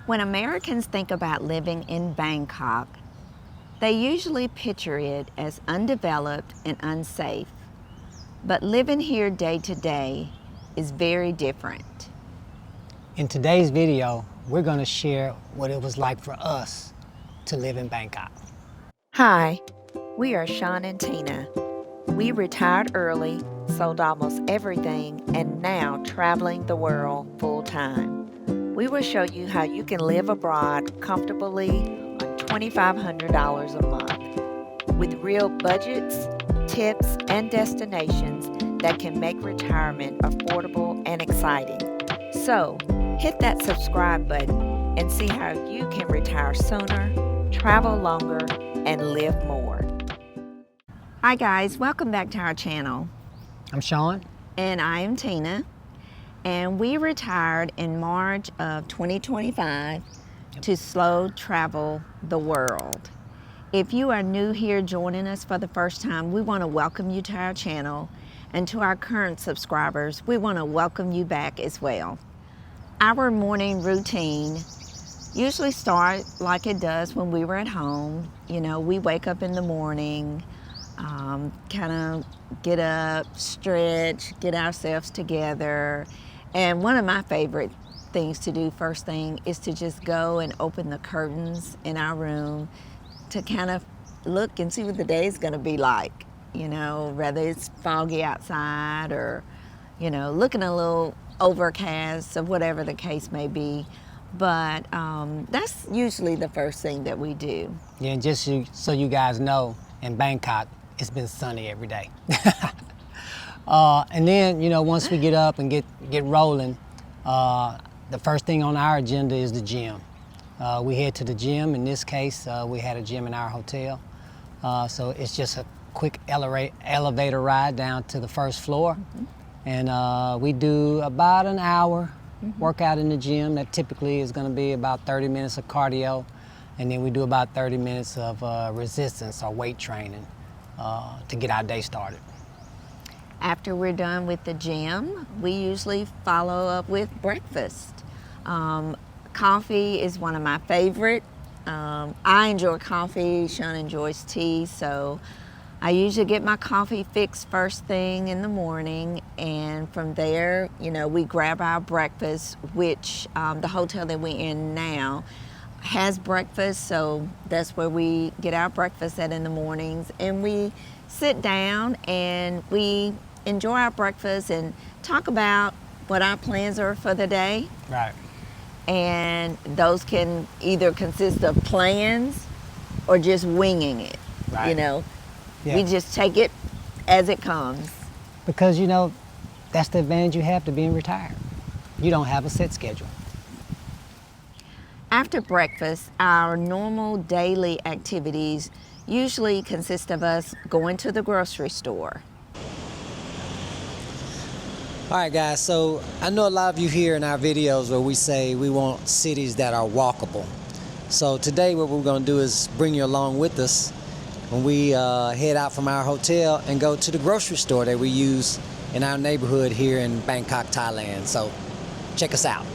When Americans think about living in Bangkok, they usually picture it as undeveloped and unsafe. But living here day to day is very different. In today's video, we're going to share what it was like for us to live in Bangkok. Hi, we are Sean and Tina. We retired early, sold almost everything, and now traveling the world full time. We will show you how you can live abroad comfortably on $2,500 a month with real budgets, tips, and destinations that can make retirement affordable and exciting. So, hit that subscribe button and see how you can retire sooner, travel longer, and live more. Hi guys, welcome back to our channel. I'm Sean. And I am Tina. And we retired in March of 2025 to slow travel the world. If you are new here joining us for the first time, we want to welcome you to our channel. And to our current subscribers, we want to welcome you back as well. Our morning routine usually starts like it does when we were at home. You know, we wake up in the morning, kind of get up, stretch, get ourselves together. And one of my favorite things to do first thing is to just go and open the curtains in our room to kind of look and see what the day is going to be like, you know, whether it's foggy outside or, you know, looking a little overcast or whatever the case may be. But that's usually the first thing that we do. Yeah, and just so you guys know, in Bangkok, it's been sunny every day. And then, you know, once we get up and get rolling, the first thing on our agenda is the gym. We head to the gym. In this case, we had a gym in our hotel. So it's just a quick elevator ride down to the first floor. Mm-hmm. And we do about an hour workout in the gym. That typically is going to be about 30 minutes of cardio. And then we do about 30 minutes of resistance or weight training to get our day started. After we're done with the gym, we usually follow up with breakfast. Coffee is one of my favorite. I enjoy coffee, Sean enjoys tea, so I usually get my coffee fixed first thing in the morning, and from there, you know, we grab our breakfast, which the hotel that we're in now has breakfast, so that's where we get our breakfast at in the mornings, and we sit down and we enjoy our breakfast and talk about what our plans are for the day. Right. And those can either consist of plans or just winging it, right. You know. Yeah. We just take it as it comes. Because, you know, that's the advantage you have to being retired. You don't have a set schedule. After breakfast, our normal daily activities usually consist of us going to the grocery store. All right, guys, so I know a lot of you hear in our videos where we say we want cities that are walkable. So today what we're going to do is bring you along with us when we head out from our hotel and go to the grocery store that we use in our neighborhood here in Bangkok, Thailand. So check us out.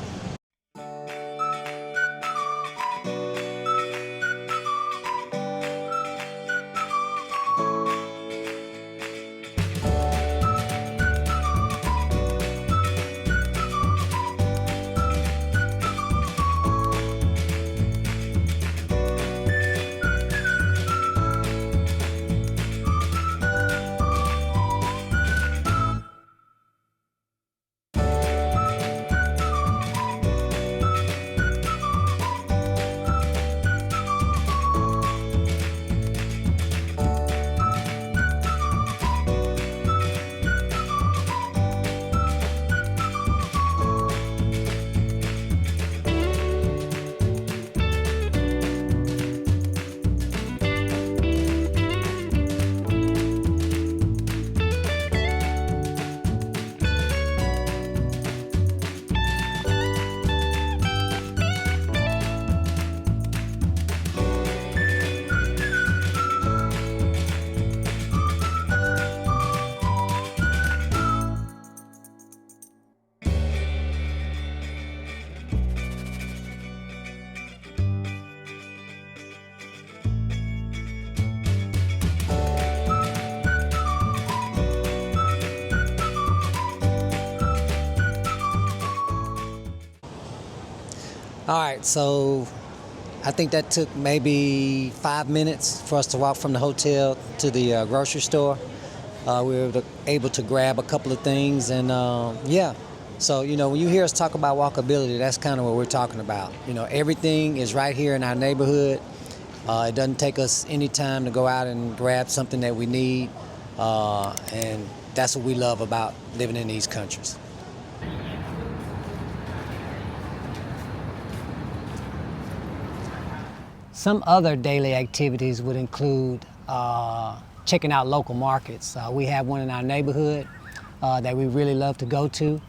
All right, so I think that took maybe 5 minutes for us to walk from the hotel to the grocery store. We were able to grab a couple of things, and yeah. So, you know, when you hear us talk about walkability, that's kind of what we're talking about. You know, everything is right here in our neighborhood. It doesn't take us any time to go out and grab something that we need, and that's what we love about living in these countries. Some other daily activities would include checking out local markets. We have one in our neighborhood that we really love to go to.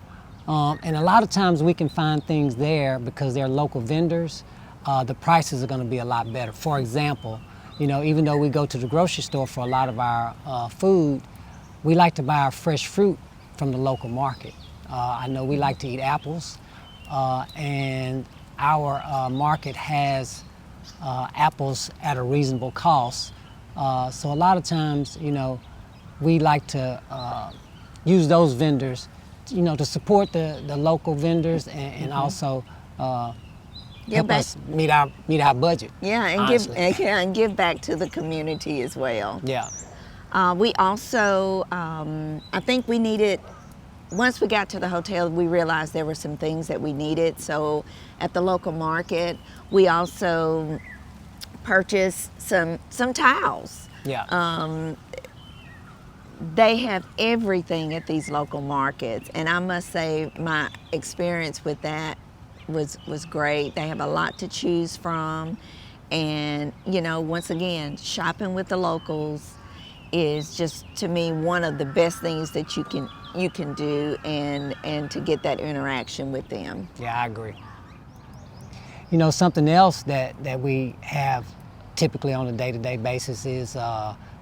And a lot of times we can find things there because they're local vendors. The prices are going to be a lot better. For example, you know, even though we go to the grocery store for a lot of our food, we like to buy our fresh fruit from the local market. I know we like to eat apples, and our market has apples at a reasonable cost. So a lot of times, you know, we like to use those vendors, you know, to support the local vendors and also help us meet our budget. Yeah, and give back to the community as well. Yeah. We also, I think we needed, once we got to the hotel, we realized there were some things that we needed. So at the local market, we also purchased some towels. Yeah. They have everything at these local markets, and I must say my experience with that was great. They have a lot to choose from, and you know, once again, shopping with the locals is just, to me, one of the best things that you can do, and to get that interaction with them. Yeah, I agree. You know, something else that we have typically on a day-to-day basis is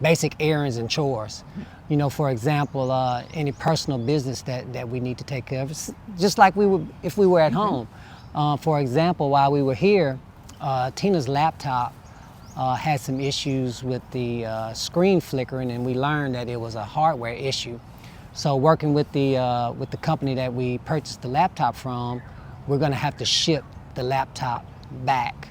basic errands and chores. You know, for example, any personal business that we need to take care of, just like we would if we were at home. For example, while we were here, Tina's laptop had some issues with the screen flickering, and we learned that it was a hardware issue. So working with the company that we purchased the laptop from, we're going to have to ship the laptop back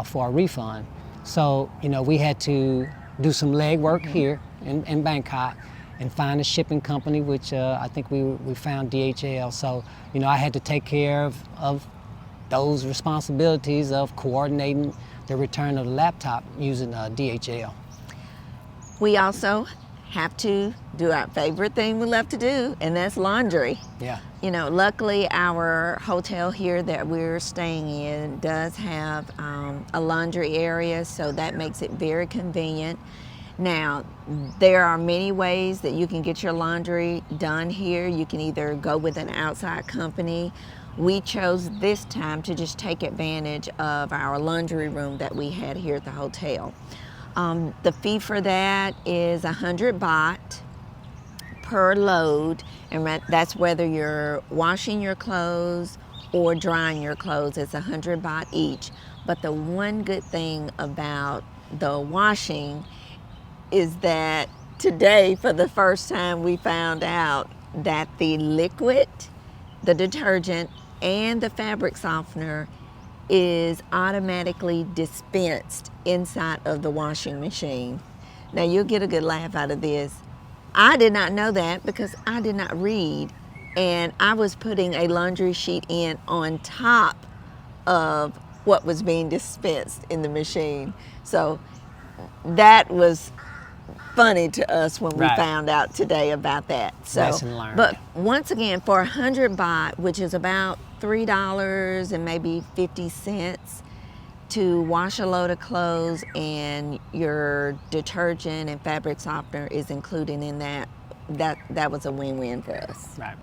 for a refund. So, you know, we had to do some legwork here in Bangkok and find a shipping company, which I think we found DHL. So, you know, I had to take care of those responsibilities of coordinating the return of the laptop using DHL. We also have to do our favorite thing we love to do, and that's laundry. Yeah. You know, luckily our hotel here that we're staying in does have a laundry area, so that makes it very convenient. Now, there are many ways that you can get your laundry done here. You can either go with an outside company. We chose this time to just take advantage of our laundry room that we had here at the hotel. The fee for that is 100 baht per load, and that's whether you're washing your clothes or drying your clothes. It's 100 baht each. But the one good thing about the washing is that today, for the first time, we found out that the liquid, the detergent, and the fabric softener is automatically dispensed inside of the washing machine. Now, you'll get a good laugh out of this. I did not know that because I did not read, and I was putting a laundry sheet in on top of what was being dispensed in the machine. So that was funny to us when we found out today about that. So, lesson learned. But once again, for 100 baht, which is about $3 and maybe 50 cents to wash a load of clothes, and your detergent and fabric softener is included in that. That was a win-win for us. Right.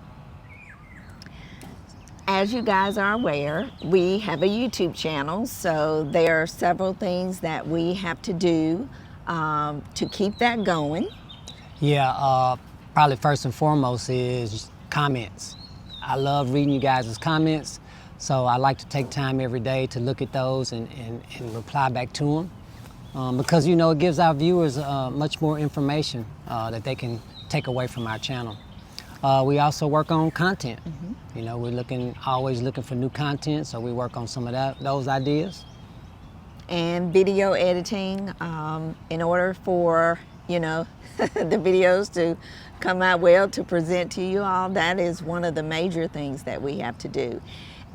As you guys are aware, we have a YouTube channel, so there are several things that we have to do to keep that going. Yeah, probably first and foremost is comments. I love reading you guys' comments, so I like to take time every day to look at those and reply back to them, because, you know, it gives our viewers much more information that they can take away from our channel. We also work on content. You know, we're always looking for new content, so we work on some of those ideas. And video editing, in order for, you know, the videos to come out well to present to you all, that is one of the major things that we have to do.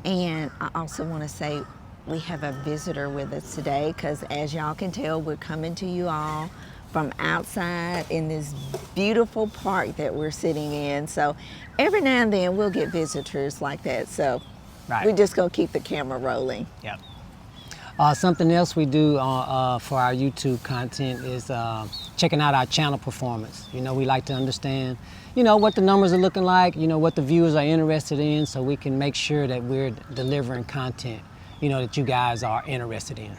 And I also want to say we have a visitor with us today, because as y'all can tell, we're coming to you all from outside in this beautiful park that we're sitting in. So every now and then we'll get visitors like that. So Right. we're just gonna keep the camera rolling. Yep. Something else we do for our YouTube content is checking out our channel performance. You know, we like to understand, you know, what the numbers are looking like, you know, what the viewers are interested in, so we can make sure that we're delivering content, you know, that you guys are interested in.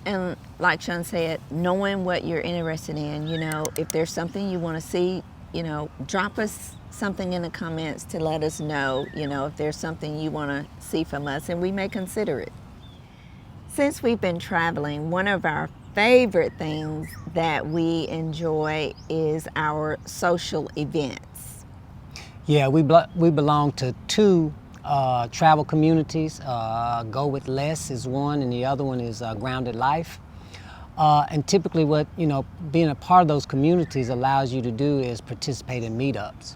And like Sean said, knowing what you're interested in, you know, if there's something you want to see, you know, drop us something in the comments to let us know, you know, if there's something you want to see from us, and we may consider it. Since we've been traveling, one of our favorite things that we enjoy is our social events. Yeah, we belong to two travel communities. GOWITHLESS is one, and the other one is Grounded Life. And typically what, you know, being a part of those communities allows you to do is participate in meetups.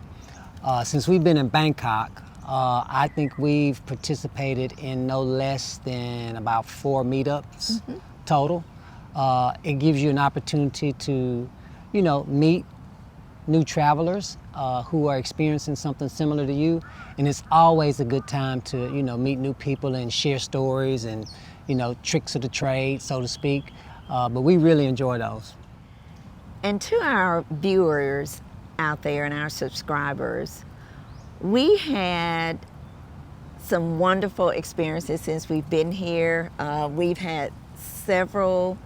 Since we've been in Bangkok, I think we've participated in no less than about 4 meetups total. It gives you an opportunity to, you know, meet new travelers who are experiencing something similar to you. And it's always a good time to, you know, meet new people and share stories and, you know, tricks of the trade, so to speak. But we really enjoy those. And to our viewers out there and our subscribers, we had some wonderful experiences since we've been here. We've had several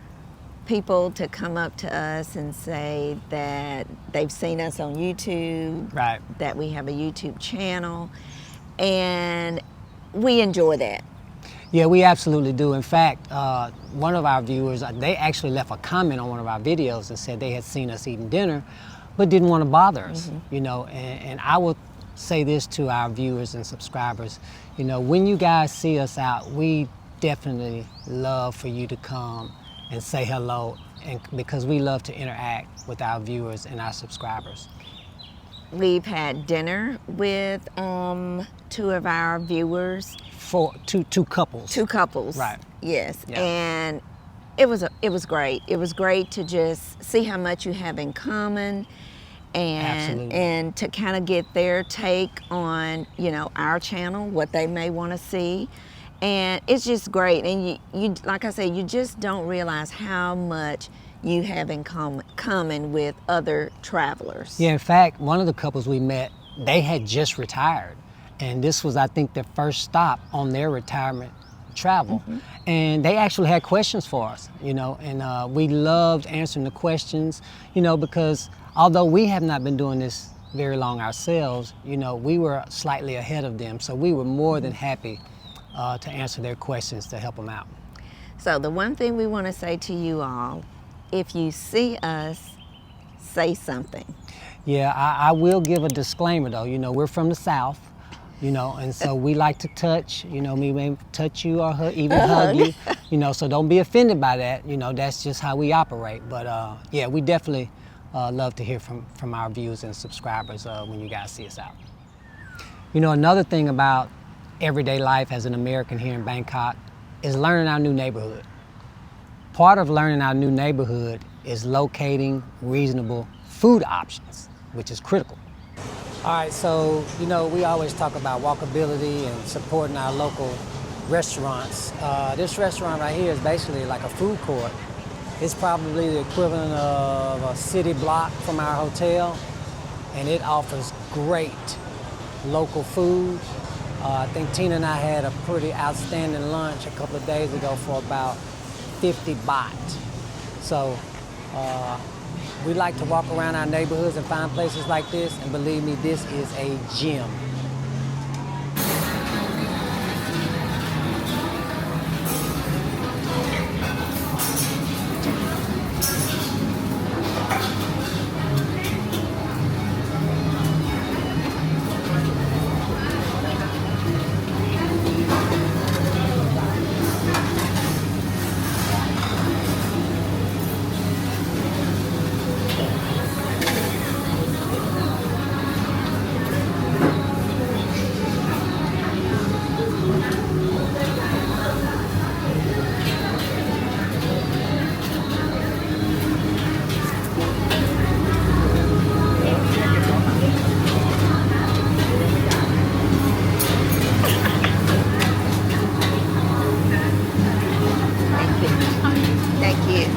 people to come up to us and say that they've seen us on YouTube, Right. that we have a YouTube channel, and we enjoy that. Yeah, we absolutely do. In fact, one of our viewers, they actually left a comment on one of our videos and said they had seen us eating dinner, but didn't want to bother us, you know, and I would say this to our viewers and subscribers, you know, when you guys see us out, we definitely love for you to come and say hello, and because we love to interact with our viewers and our subscribers. We've had dinner with 2 of our viewers. Two couples. 2 couples. Right. Yes. Yeah. And it was great. It was great to just see how much you have in common, Absolutely. and to kind of get their take on, you know, our channel, what they may want to see. And it's just great. And you like I said, you just don't realize how much you have in common with other travelers. Yeah, in fact, one of the couples we met, they had just retired. And this was, I think, their first stop on their retirement travel. And they actually had questions for us, you know, and we loved answering the questions, you know, because although we have not been doing this very long ourselves, you know, we were slightly ahead of them. So we were more than happy to answer their questions to help them out. So the one thing we want to say to you all, if you see us, say something. Yeah, I will give a disclaimer though. You know, we're from the South, you know, and so we like to touch, you know, we may touch you or even hug you, you know, so don't be offended by that. You know, that's just how we operate. But yeah, we definitely love to hear from our viewers and subscribers when you guys see us out. You know, another thing about everyday life as an American here in Bangkok is learning our new neighborhood. Part of learning our new neighborhood is locating reasonable food options, which is critical. All right, so, you know, we always talk about walkability and supporting our local restaurants. This restaurant right here is basically like a food court. It's probably the equivalent of a city block from our hotel, and it offers great local food. I think Tina and I had a pretty outstanding lunch a couple of days ago for about 50 baht. So we like to walk around our neighborhoods and find places like this, and believe me, this is a gem. Thank you.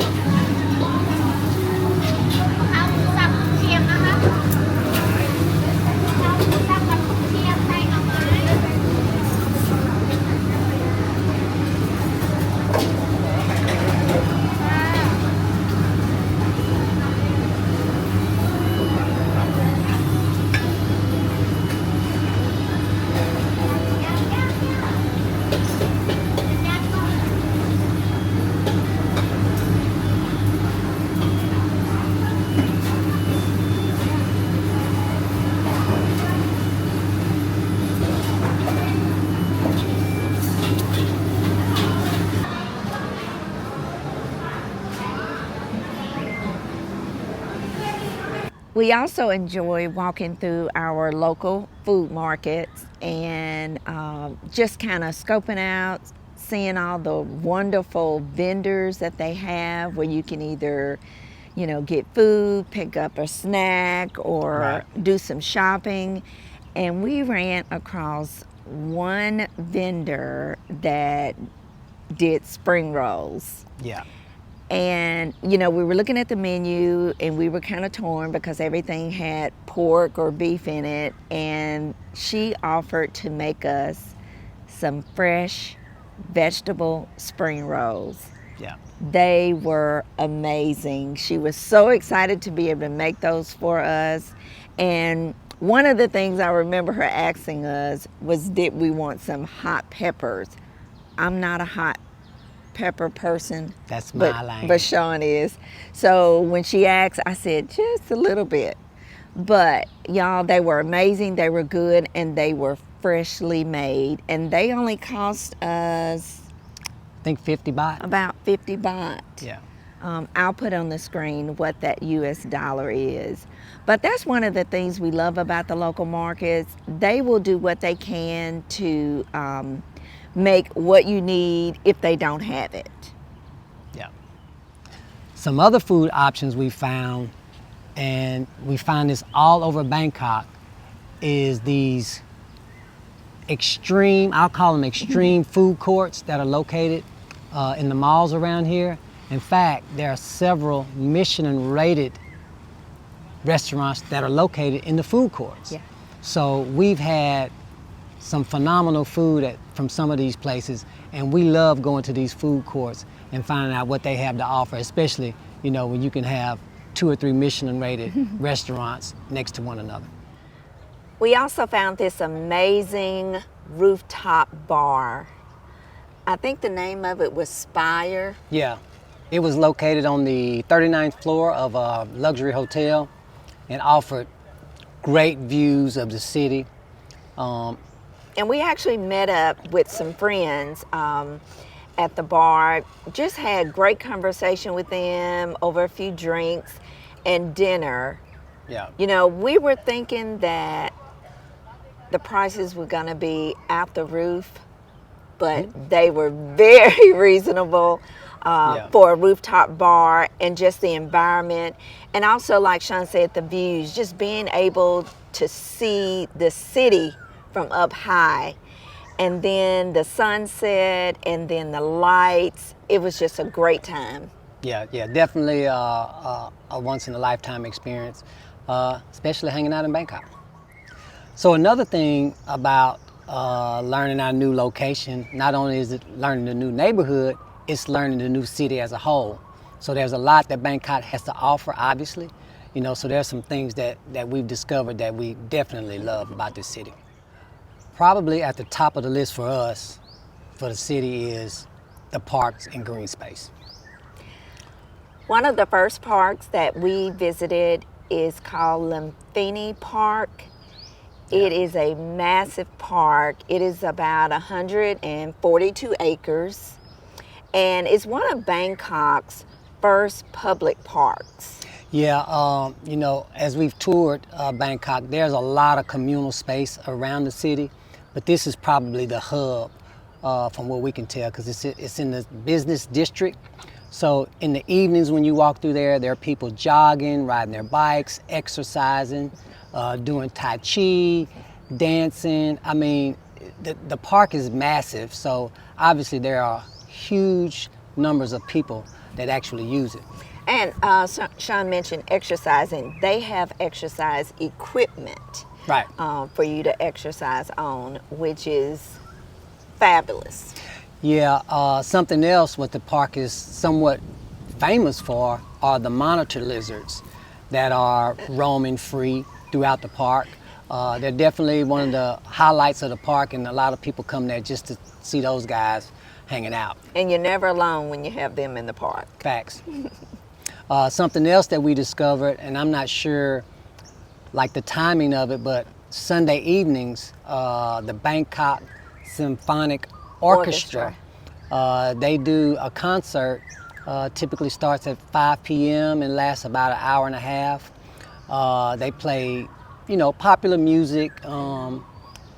We also enjoy walking through our local food markets and just kind of scoping out, seeing all the wonderful vendors that they have where you can either, get food, pick up a snack, or Right. do some shopping. And we ran across one vendor that did spring rolls. Yeah. And, we were looking at the menu and we were kind of torn because everything had pork or beef in it. And she offered to make us some fresh vegetable spring rolls. Yeah. They were amazing. She was so excited to be able to make those for us. And one of the things I remember her asking us was, did we want some hot peppers? I'm not a hot pepper person. That's my lane. But Sean is. So when she asked, I said, just a little bit. But y'all, they were amazing. They were good and they were freshly made. And they only cost us I think 50 baht. about 50 baht. Yeah. I'll put on the screen what that US dollar is. But that's one of the things we love about the local markets. They will do what they can to make what you need if they don't have it. Yeah. Some other food options we found, and we find this all over Bangkok, is these extreme, I'll call them extreme food courts that are located in the malls around here. In fact, there are several Michelin rated restaurants that are located in the food courts. Yeah. So we've had some phenomenal food from some of these places, and we love going to these food courts and finding out what they have to offer, especially, when you can have 2 or 3 Michelin rated restaurants next to one another. We also found this amazing rooftop bar. I think the name of it was Spire. Yeah, it was located on the 39th floor of a luxury hotel and offered great views of the city. And we actually met up with some friends at the bar, just had great conversation with them over a few drinks and dinner. Yeah. We were thinking that the prices were going to be out the roof, but they were very reasonable for a rooftop bar, and just the environment. And also, like Sean said, the views, just being able to see the city from up high, and then the sunset, and then the lights. It was just a great time. Yeah, definitely a once in a lifetime experience, especially hanging out in Bangkok. So another thing about learning our new location, not only is it learning the new neighborhood, it's learning the new city as a whole. So there's a lot that Bangkok has to offer, obviously. So there's some things that we've discovered that we definitely love about this city. Probably at the top of the list for us, for the city, is the parks and green space. One of the first parks that we visited is called Lamphini Park. It is a massive park. It is about 142 acres, and it's one of Bangkok's first public parks. Yeah, as we've toured Bangkok, there's a lot of communal space around the city, but this is probably the hub from what we can tell, because it's in the business district. So in the evenings when you walk through there are people jogging, riding their bikes, exercising, doing Tai Chi, dancing. The park is massive, so obviously there are huge numbers of people that actually use it. And Sean mentioned exercising. They have exercise equipment Right. for you to exercise on, which is fabulous. Yeah, something else what the park is somewhat famous for are the monitor lizards that are roaming free throughout the park. They're definitely one of the highlights of the park, and a lot of people come there just to see those guys hanging out. And you're never alone when you have them in the park. Facts. Something else that we discovered, and I'm not sure like the timing of it, but Sunday evenings, the Bangkok Symphonic Orchestra, they do a concert, typically starts at 5 p.m. and lasts about an hour and a half. They play, popular music.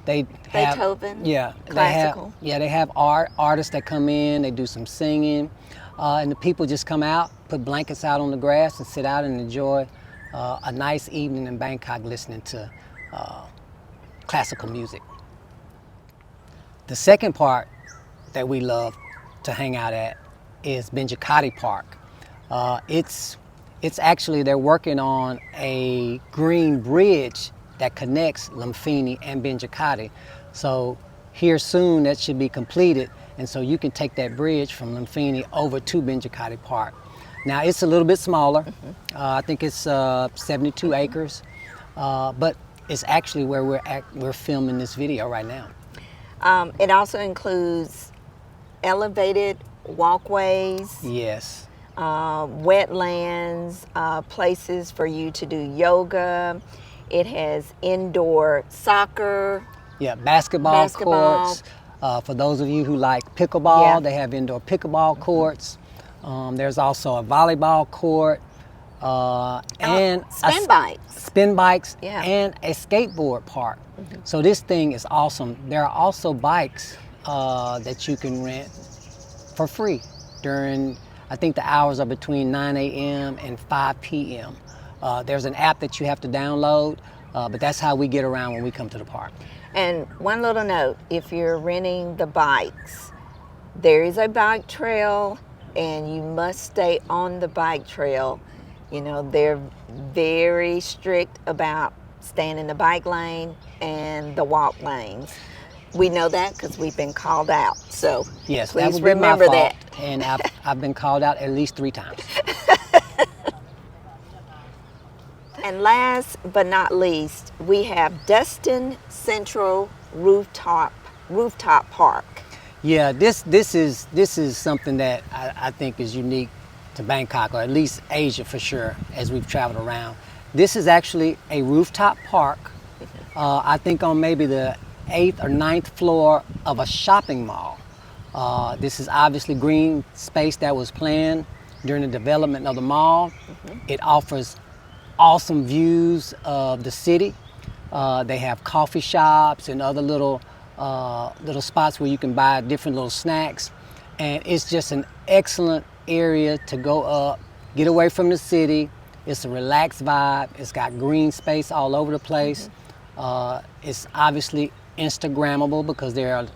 They have, Beethoven, yeah, classical. They have artists that come in, they do some singing, and the people just come out, put blankets out on the grass and sit out and enjoy a nice evening in Bangkok listening to classical music. The second part that we love to hang out at is Benjikati Park. It's actually, they're working on a green bridge that connects Lumpini and Benjikati. So here soon that should be completed, and so you can take that bridge from Lumpini over to Benjikati Park. Now it's a little bit smaller. I think it's 72 acres, but it's actually where we're filming this video right now. It also includes elevated walkways, Yes. wetlands, places for you to do yoga. It has indoor soccer. Yeah, basketball courts. For those of you who like pickleball, Yeah. they have indoor pickleball courts. There's also a volleyball court and spin bikes. Yeah. and a skateboard park. So this thing is awesome. There are also bikes that you can rent for free during, I think the hours are between 9 a.m. and 5 p.m. There's an app that you have to download, but that's how we get around when we come to the park. And one little note, if you're renting the bikes, there is a bike trail and you must stay on the bike trail. They're very strict about staying in the bike lane and the walk lanes. We know that because we've been called out. So yes, please that would be remember my fault, that. And I've been called out at least 3 times. And last but not least, we have Destin Central Rooftop Park. Yeah, this is something that I think is unique to Bangkok, or at least Asia for sure, as we've traveled around. This is actually a rooftop park, I think on maybe the 8th or 9th floor of a shopping mall. This is obviously green space that was planned during the development of the mall. It offers awesome views of the city. They have coffee shops and other little spots where you can buy different little snacks, and it's just an excellent area to go up, get away from the city. It's a relaxed vibe. It's got green space all over the place. It's obviously Instagrammable because there are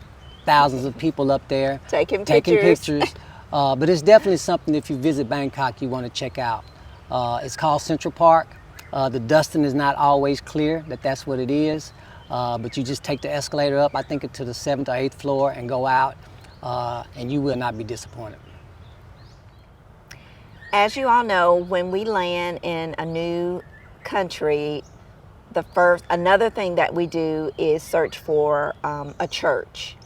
thousands of people up there taking pictures. But it's definitely something, if you visit Bangkok, you want to check out. It's called Central Park. The dusting is not always clear that that's what it is, but you just take the escalator up, I think, to the 7th or 8th floor and go out, and you will not be disappointed. As you all know, when we land in a new country, another thing that we do is search for a church.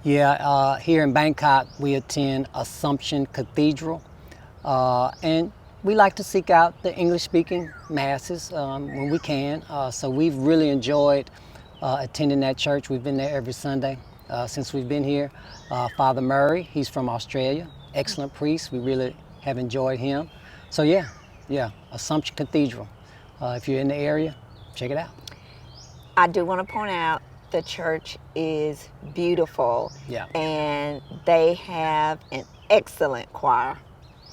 Yeah, here in Bangkok, we attend Assumption Cathedral, and we like to seek out the English-speaking masses when we can. So we've really enjoyed attending that church. We've been there every Sunday since we've been here. Father Murray, he's from Australia, excellent priest. We really have enjoyed him. So yeah, Assumption Cathedral. If you're in the area, check it out. I do want to point out the church is beautiful. Yeah. And they have an excellent choir.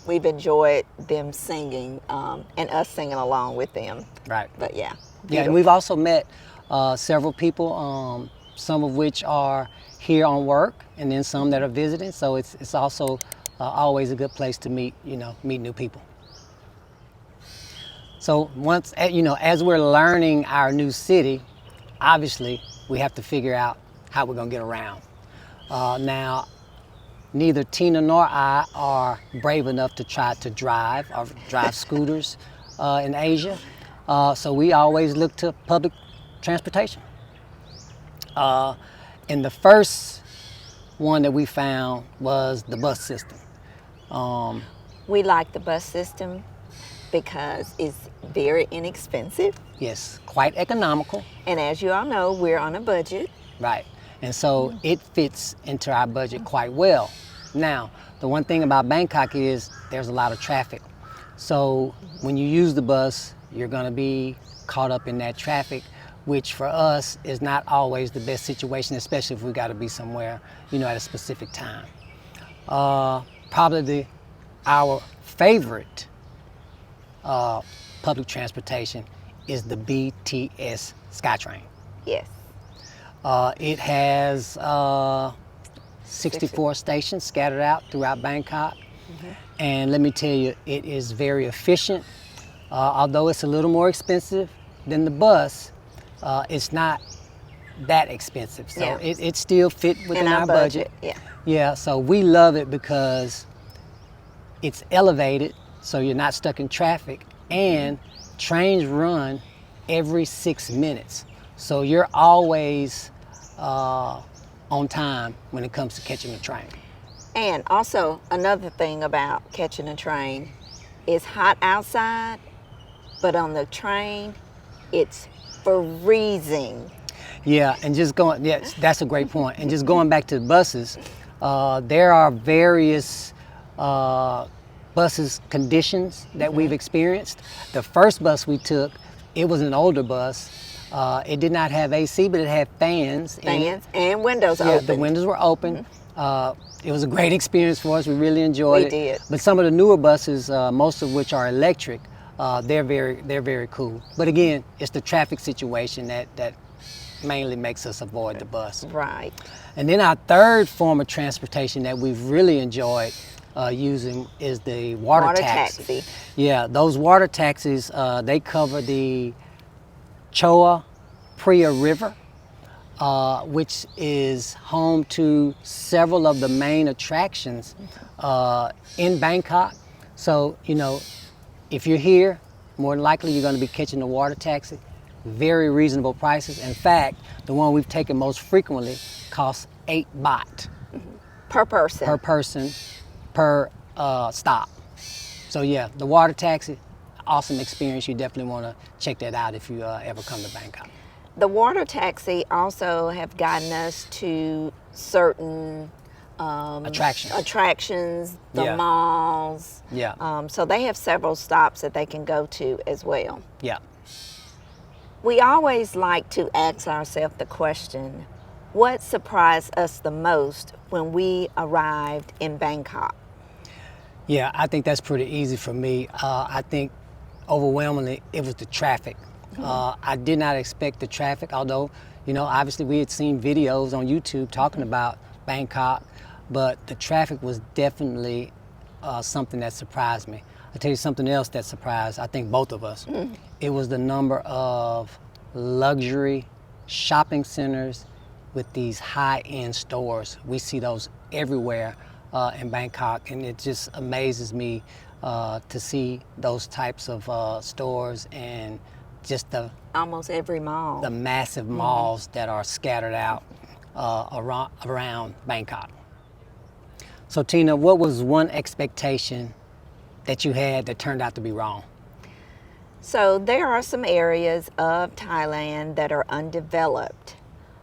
We've enjoyed them singing and us singing along with them. Right. But yeah. Yeah, Beautiful. and we've also met several people, some of which are here on work, and then some that are visiting. So it's also always a good place to meet new people. So once, as we're learning our new city, obviously we have to figure out how we're gonna get around. Now, neither Tina nor I are brave enough to try to drive scooters in Asia. So we always look to public transportation. And the first one that we found was the bus system. We like the bus system because it's very inexpensive. Yes, quite economical. And as you all know, we're on a budget. Right. And so it fits into our budget quite well. Now, the one thing about Bangkok is there's a lot of traffic. So when you use the bus, you're going to be caught up in that traffic, which for us is not always the best situation, especially if we got to be somewhere, at a specific time. Probably our favorite public transportation is the BTS SkyTrain. Yes. It has 64 stations scattered out throughout Bangkok. Mm-hmm. And let me tell you, it is very efficient. Although it's a little more expensive than the bus, it's not that expensive. So Yeah. it still fit within In our budget. Yeah. Yeah, so we love it because it's elevated, so you're not stuck in traffic, and trains run every 6 minutes. So you're always on time when it comes to catching a train. And also another thing about catching a train, it's hot outside, but on the train, it's freezing. Yeah, and yes, that's a great point. And just going back to the buses, there are various buses conditions that we've experienced. The first bus we took, it was an older bus. It did not have AC, but it had fans. Fans and windows Yeah, open. the windows were open. It was a great experience for us. We really enjoyed it. We did. But some of the newer buses, most of which are electric, they're very cool. But again, it's the traffic situation that mainly makes us avoid the bus. Right. And then our third form of transportation that we've really enjoyed using is the water taxi. Yeah, those water taxis, they cover the Choa Phraya River, which is home to several of the main attractions in Bangkok. So, if you're here, more than likely you're going to be catching the water taxi. Very reasonable prices. In fact, the one we've taken most frequently costs 8 baht Per person. per person per stop. So yeah, the water taxi, awesome experience. You definitely want to check that out if you ever come to Bangkok. The water taxi also have gotten us to certain attractions, the Yeah. malls. Yeah. So they have several stops that they can go to as well. Yeah. We always like to ask ourselves the question, what surprised us the most when we arrived in Bangkok? Yeah, I think that's pretty easy for me. I think overwhelmingly it was the traffic. I did not expect the traffic, although, obviously we had seen videos on YouTube talking about Bangkok, but the traffic was definitely something that surprised me. I'll tell you something else that surprised, I think, both of us. It was the number of luxury shopping centers with these high-end stores. We see those everywhere in Bangkok, and it just amazes me to see those types of stores and just Almost every mall. the massive malls that are scattered out around Bangkok. So Tina, what was one expectation that you had that turned out to be wrong? So there are some areas of Thailand that are undeveloped,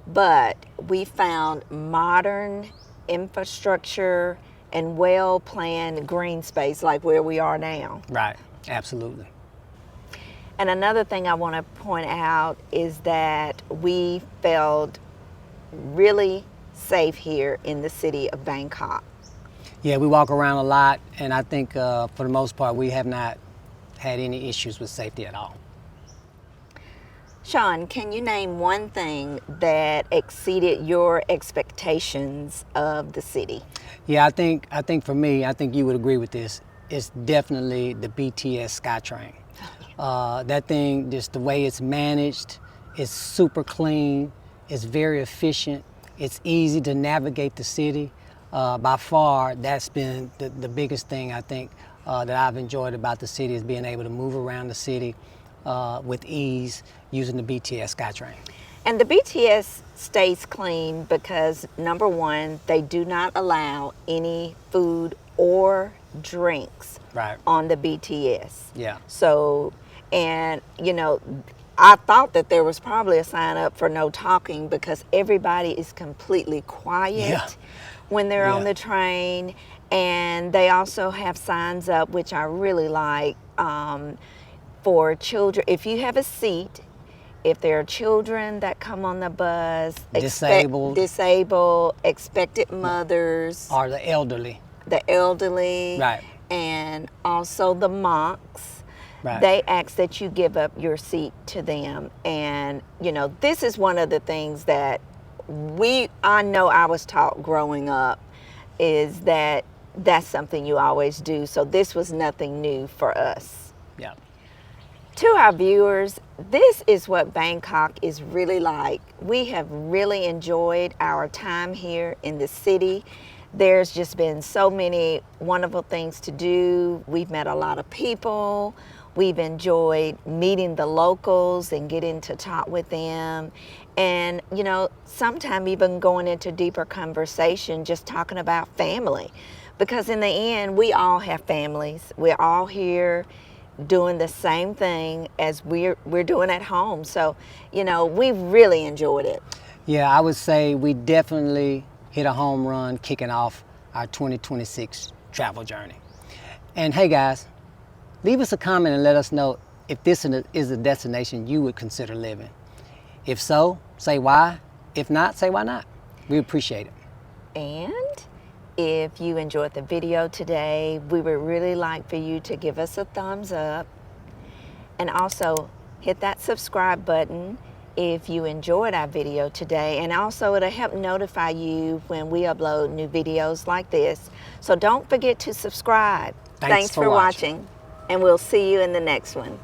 but we found modern infrastructure and well-planned green space like where we are now. Right, absolutely. And another thing I want to point out is that we felt really safe here in the city of Bangkok. Yeah, we walk around a lot, and I think for the most part we have not had any issues with safety at all. Sean, can you name one thing that exceeded your expectations of the city? Yeah, I think for me, I think you would agree with this. It's definitely the BTS SkyTrain. That thing, just the way it's managed, it's super clean, it's very efficient, it's easy to navigate the city. By far, that's been the biggest thing I think that I've enjoyed about the city, is being able to move around the city with ease using the BTS SkyTrain. And the BTS stays clean because, number one, they do not allow any food or drinks Right. on the BTS. Yeah. So, and you know, I thought that there was probably a sign up for no talking because everybody is completely quiet Yeah. when they're on Yeah. the train. And they also have signs up, which I really like, for children. If you have a seat, if there are children that come on the bus, disabled, expected mothers, Or the elderly. the elderly, Right. and also the monks, Right. they ask that you give up your seat to them. And you know, this is one of the things that I know I was taught growing up, is that that's something you always do. So this was nothing new for us. Yeah. To our viewers, this is what Bangkok is really like. We have really enjoyed our time here in the city. There's just been so many wonderful things to do. We've met a lot of people. We've enjoyed meeting the locals and getting to talk with them. And, you know, sometimes even going into deeper conversation, just talking about family. Because in the end, we all have families. We're all here doing the same thing as we're doing at home. So, you know, we really enjoyed it. Yeah, I would say we definitely hit a home run kicking off our 2026 travel journey. And hey guys, leave us a comment and let us know if this is a destination you would consider living. If so, say why. If not, say why not. We appreciate it. And if you enjoyed the video today, we would really like for you to give us a thumbs up, and also hit that subscribe button if you enjoyed our video today. And also it'll help notify you when we upload new videos like this. So don't forget to subscribe. Thanks for watching, and we'll see you in the next one.